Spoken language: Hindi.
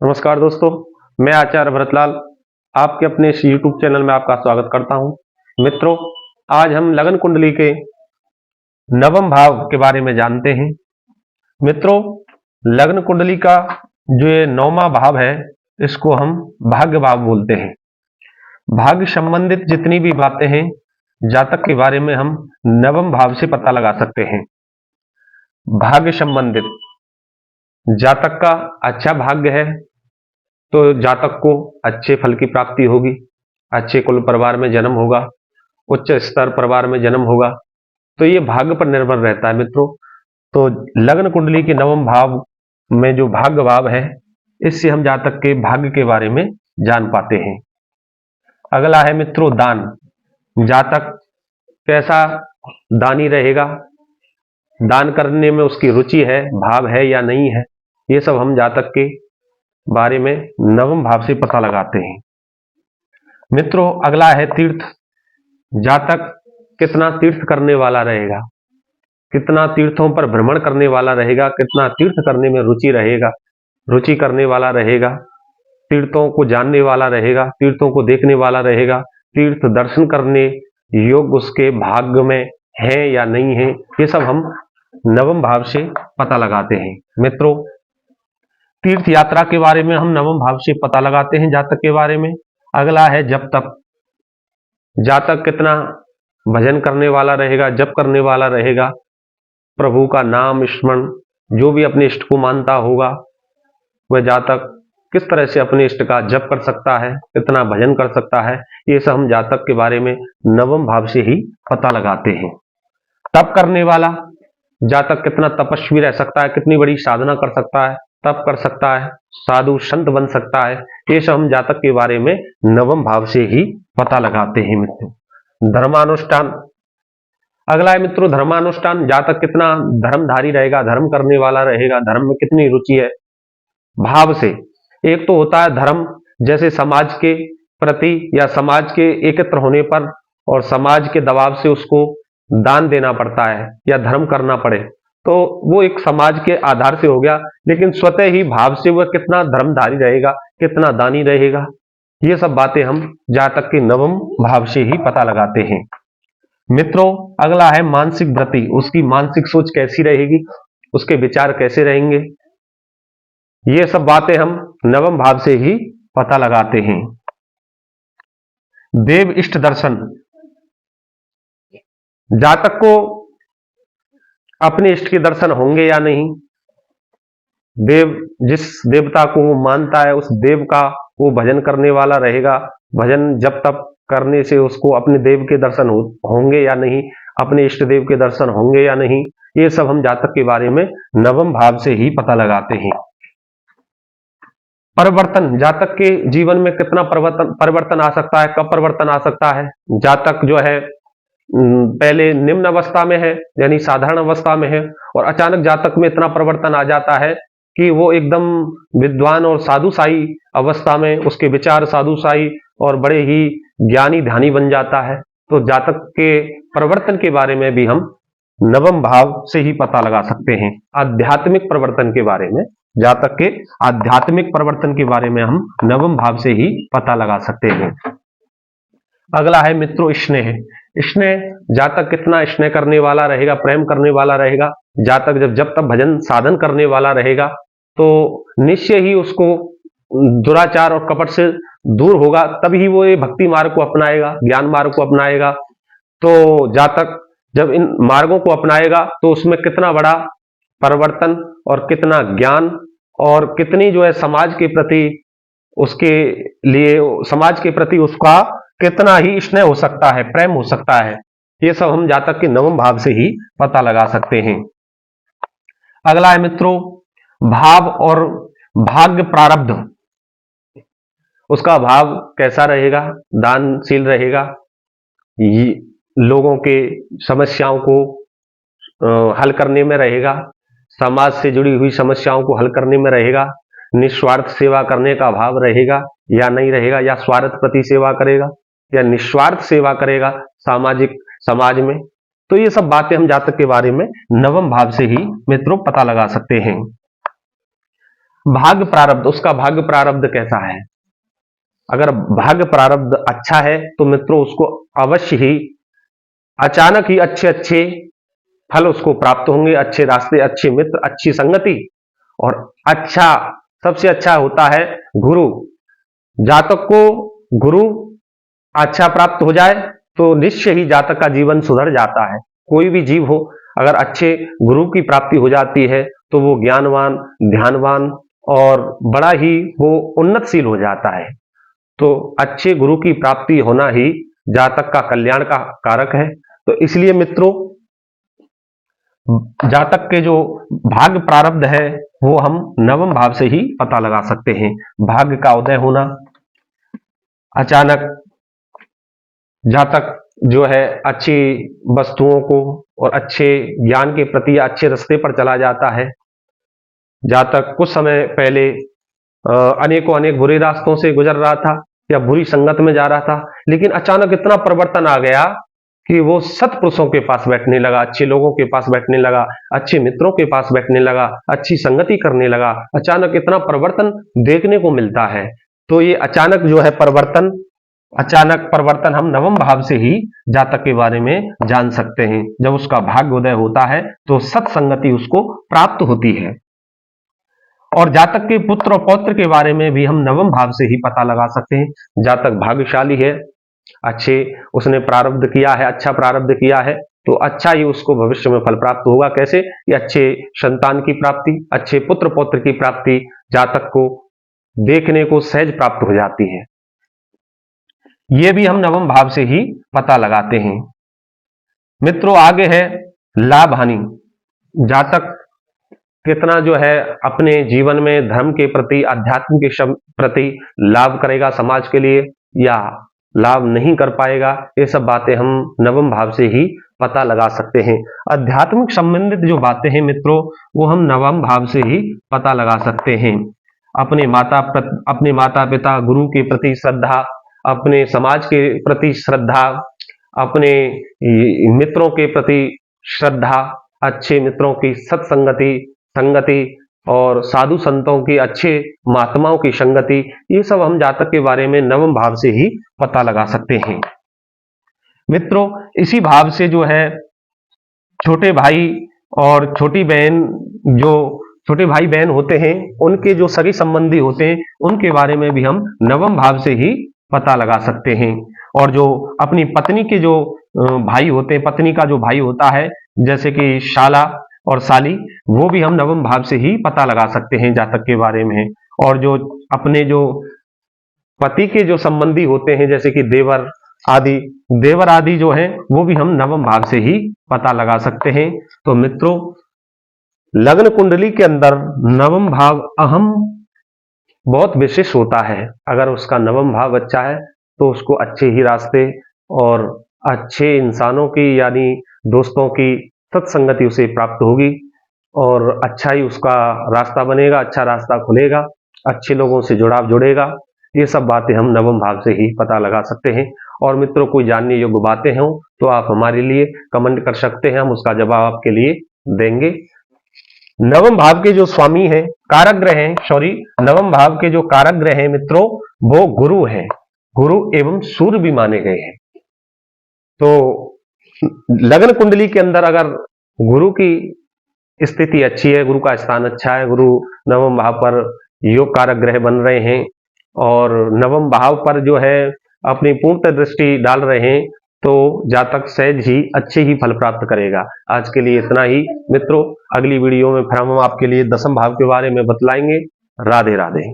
नमस्कार दोस्तों, मैं आचार्य भरतलाल आपके अपने इस YouTube चैनल में आपका स्वागत करता हूं। मित्रों, आज हम लगन कुंडली के नवम भाव के बारे में जानते हैं। मित्रों, लगन कुंडली का जो ये नौवां भाव है, इसको हम भाग्य भाव बोलते हैं। भाग्य संबंधित जितनी भी बातें हैं जातक के बारे में हम नवम भाव से पता लगा सकते हैं। भाग्य संबंधित जातक का अच्छा भाग्य है तो जातक को अच्छे फल की प्राप्ति होगी, अच्छे कुल परिवार में जन्म होगा, उच्च स्तर परिवार में जन्म होगा। तो ये भाग्य पर निर्भर रहता है मित्रों। तो लग्न कुंडली के नवम भाव में जो भाग्य भाव है, इससे हम जातक के भाग्य के बारे में जान पाते हैं। अगला है मित्रों दान। जातक कैसा दानी रहेगा, दान करने में उसकी रुचि है, भाव है या नहीं है, ये सब हम जातक के बारे में नवम भाव से पता लगाते हैं। मित्रों, अगला है तीर्थ। जातक कितना तीर्थ करने वाला रहेगा, कितना तीर्थों पर भ्रमण करने वाला रहेगा, कितना तीर्थ करने में रुचि करने वाला रहेगा, तीर्थों को जानने वाला रहेगा, तीर्थों को देखने वाला रहेगा, तीर्थ दर्शन करने योग्य उसके भाग्य में है या नहीं है, ये सब हम नवम भाव से पता लगाते हैं। मित्रों, तीर्थ यात्रा के बारे में हम नवम भाव से पता लगाते हैं जातक के बारे में। अगला है जप तप। जातक कितना भजन करने वाला रहेगा, जप करने वाला रहेगा, प्रभु का नाम स्मरण, जो भी अपने इष्ट को मानता होगा वह जातक किस तरह से अपने इष्ट का जप कर सकता है, कितना भजन कर सकता है, ये सब हम जातक के बारे में नवम भाव से ही पता लगाते हैं। तप करने वाला जातक कितना तपस्वी रह सकता है, कितनी बड़ी साधना कर सकता है, तप कर सकता है, साधु संत बन सकता है, ये सब हम जातक के बारे में नवम भाव से ही पता लगाते हैं। मित्रों, धर्मानुष्ठान। अगला है मित्रों धर्मानुष्ठान। जातक कितना धर्मधारी रहेगा, धर्म करने वाला रहेगा, धर्म में कितनी रुचि है भाव से। एक तो होता है धर्म, जैसे समाज के प्रति या समाज के एकत्र होने पर और समाज के दबाव से उसको दान देना पड़ता है या धर्म करना पड़े, तो वो एक समाज के आधार से हो गया। लेकिन स्वतः ही भाव से वह कितना धर्मधारी रहेगा, कितना दानी रहेगा, ये सब बातें हम जातक के नवम भाव से ही पता लगाते हैं। मित्रों, अगला है मानसिक वृत्ति। उसकी मानसिक सोच कैसी रहेगी, उसके विचार कैसे रहेंगे, ये सब बातें हम नवम भाव से ही पता लगाते हैं। देव इष्ट दर्शन। जातक को अपने इष्ट के दर्शन होंगे या नहीं, देव जिस देवता को वो मानता है उस देव का वो भजन करने वाला रहेगा, भजन जप तप करने से उसको अपने देव के दर्शन होंगे या नहीं, अपने इष्ट देव के दर्शन होंगे या नहीं, ये सब हम जातक के बारे में नवम भाव से ही पता लगाते हैं। परिवर्तन। जातक के जीवन में कितना परिवर्तन आ सकता है, कब परिवर्तन आ सकता है। जातक जो है पहले निम्न अवस्था में है यानी साधारण अवस्था में है और अचानक जातक में इतना परिवर्तन आ जाता है कि वो एकदम विद्वान और साधुशाही अवस्था में, उसके विचार साधुशाही और बड़े ही ज्ञानी ध्यानी बन जाता है। तो जातक के परिवर्तन के बारे में भी हम नवम भाव से ही पता लगा सकते हैं। आध्यात्मिक परिवर्तन के बारे में, जातक के आध्यात्मिक परिवर्तन के बारे में हम नवम भाव से ही पता लगा सकते हैं। अगला है मित्रों स्नेह। स्नेह, जातक कितना स्नेह करने वाला रहेगा, प्रेम करने वाला रहेगा। जातक जब तक भजन साधन करने वाला रहेगा तो निश्चय ही उसको दुराचार और कपट से दूर होगा, तभी वो ये भक्ति मार्ग को अपनाएगा, ज्ञान मार्ग को अपनाएगा। तो जातक जब इन मार्गों को अपनाएगा तो उसमें कितना बड़ा परिवर्तन और कितना ज्ञान और कितनी जो है समाज के प्रति उसके लिए, समाज के प्रति उसका कितना ही स्नेह हो सकता है, प्रेम हो सकता है, ये सब हम जातक के नवम भाव से ही पता लगा सकते हैं। अगला है मित्रों भाव और भाग्य प्रारब्ध। उसका भाव कैसा रहेगा, दानशील रहेगा, लोगों के समस्याओं को हल करने में रहेगा, समाज से जुड़ी हुई समस्याओं को हल करने में रहेगा, निस्वार्थ सेवा करने का भाव रहेगा या नहीं रहेगा, या स्वार्थ प्रति सेवा करेगा या निस्वार्थ सेवा करेगा सामाजिक समाज में। तो ये सब बातें हम जातक के बारे में नवम भाव से ही मित्रों पता लगा सकते हैं। भाग्य प्रारब्ध, उसका भाग्य प्रारब्ध कैसा है। अगर भाग्य प्रारब्ध अच्छा है तो मित्रों उसको अवश्य ही अचानक ही अच्छे अच्छे फल उसको प्राप्त होंगे, अच्छे रास्ते, अच्छे मित्र, अच्छी संगति, और अच्छा, सबसे अच्छा होता है गुरु। जातक को गुरु अच्छा प्राप्त हो जाए तो निश्चय ही जातक का जीवन सुधर जाता है। कोई भी जीव हो, अगर अच्छे गुरु की प्राप्ति हो जाती है तो वो ज्ञानवान, ध्यानवान और बड़ा ही वो उन्नतशील हो जाता है। तो अच्छे गुरु की प्राप्ति होना ही जातक का कल्याण का कारक है। तो इसलिए मित्रों, जातक के जो भाग्य प्रारब्ध है वो हम नवम भाव से ही पता लगा सकते हैं। भाग्य का उदय होना, अचानक जातक जो है अच्छी वस्तुओं को और अच्छे ज्ञान के प्रति अच्छे रास्ते पर चला जाता है। जातक कुछ समय पहले अनेकों अनेक बुरे रास्तों से गुजर रहा था या बुरी संगत में जा रहा था, लेकिन अचानक इतना परिवर्तन आ गया कि वो सत्पुरुषों के पास बैठने लगा, अच्छे लोगों के पास बैठने लगा, अच्छे मित्रों के पास बैठने लगा, अच्छी संगति करने लगा। अचानक इतना परिवर्तन देखने को मिलता है। तो ये अचानक जो है अचानक परिवर्तन हम नवम भाव से ही जातक के बारे में जान सकते हैं। जब उसका भाग्य उदय होता है तो सत्संगति उसको प्राप्त होती है। और जातक के पुत्र और पौत्र के बारे में भी हम नवम भाव से ही पता लगा सकते हैं। जातक भाग्यशाली है, अच्छे उसने प्रारब्ध किया है, अच्छा प्रारब्ध किया है, तो अच्छा ही उसको भविष्य में फल प्राप्त होगा। कैसे? कि अच्छे संतान की प्राप्ति, अच्छे पुत्र पौत्र की प्राप्ति जातक को देखने को सहज प्राप्त हो जाती है। ये भी हम नवम भाव से ही पता लगाते हैं। मित्रों, आगे है लाभ हानि। जातक कितना जो है अपने जीवन में धर्म के प्रति, अध्यात्म के प्रति लाभ करेगा समाज के लिए, या लाभ नहीं कर पाएगा, ये सब बातें हम नवम भाव से ही पता लगा सकते हैं। आध्यात्मिक संबंधित जो बातें हैं मित्रों, वो हम नवम भाव से ही पता लगा सकते हैं। अपने माता पिता, गुरु के प्रति श्रद्धा, अपने समाज के प्रति श्रद्धा, अपने मित्रों के प्रति श्रद्धा, अच्छे मित्रों की सत्संगति, संगति और साधु संतों की, अच्छे महात्माओं की संगति, ये सब हम जातक के बारे में नवम भाव से ही पता लगा सकते हैं। मित्रों, इसी भाव से जो है छोटे भाई और छोटी बहन, जो छोटे भाई बहन होते हैं, उनके जो सगे संबंधी होते हैं, उनके बारे में भी हम नवम भाव से ही पता लगा सकते हैं। और जो अपनी पत्नी के जो भाई होते हैं, पत्नी का जो भाई होता है, जैसे कि शाला और साली, वो भी हम नवम भाव से ही पता लगा सकते हैं जातक के बारे में। और जो अपने जो पति के जो संबंधी होते हैं, जैसे कि देवर आदि जो हैं, वो भी हम नवम भाव से ही पता लगा सकते हैं। तो मित्रों, लग्न कुंडली के अंदर नवम भाव अहम बहुत विशेष होता है। अगर उसका नवम भाव अच्छा है तो उसको अच्छे ही रास्ते और अच्छे इंसानों की, यानी दोस्तों की सत्संगति उसे प्राप्त होगी और अच्छा ही उसका रास्ता बनेगा, अच्छा रास्ता खुलेगा, अच्छे लोगों से जुड़ेगा। ये सब बातें हम नवम भाव से ही पता लगा सकते हैं। और मित्रों, कोई जानने योग्य बातें हों तो आप हमारे लिए कमेंट कर सकते हैं, हम उसका जवाब आपके लिए देंगे। नवम भाव के जो स्वामी हैं, कारक ग्रह हैं, नवम भाव के जो कारक ग्रह हैं मित्रों, वो गुरु हैं। गुरु एवं सूर्य भी माने गए हैं। तो लग्न कुंडली के अंदर अगर गुरु की स्थिति अच्छी है, गुरु का स्थान अच्छा है, गुरु नवम भाव पर योग कारक ग्रह बन रहे हैं और नवम भाव पर जो है अपनी पूर्ण दृष्टि डाल रहे हैं, तो जातक सहज ही अच्छे ही फल प्राप्त करेगा। आज के लिए इतना ही मित्रों। अगली वीडियो में फिर हम आपके लिए दसम भाव के बारे में बतलाएंगे। राधे राधे।